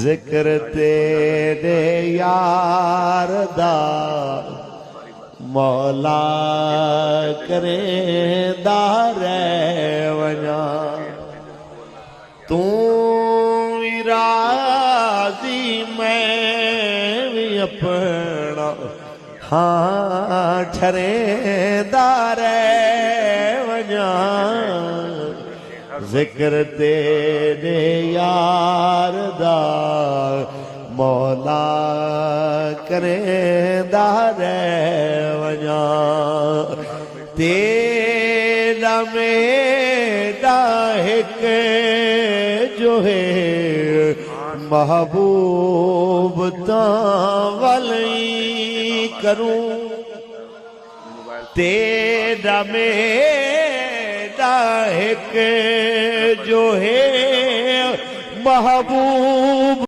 जिक्र तेरे यार दा मौला करेंदा रह वञा तू राजी मैं भी अपना हाँ ठरेंदा रह वञा जिक्र तेरे यार दा मौला करेंदा रह वञा तेरा मेरा हिक जो है महबूब तावली करूं तेरा मेरा हिक जो है महबूब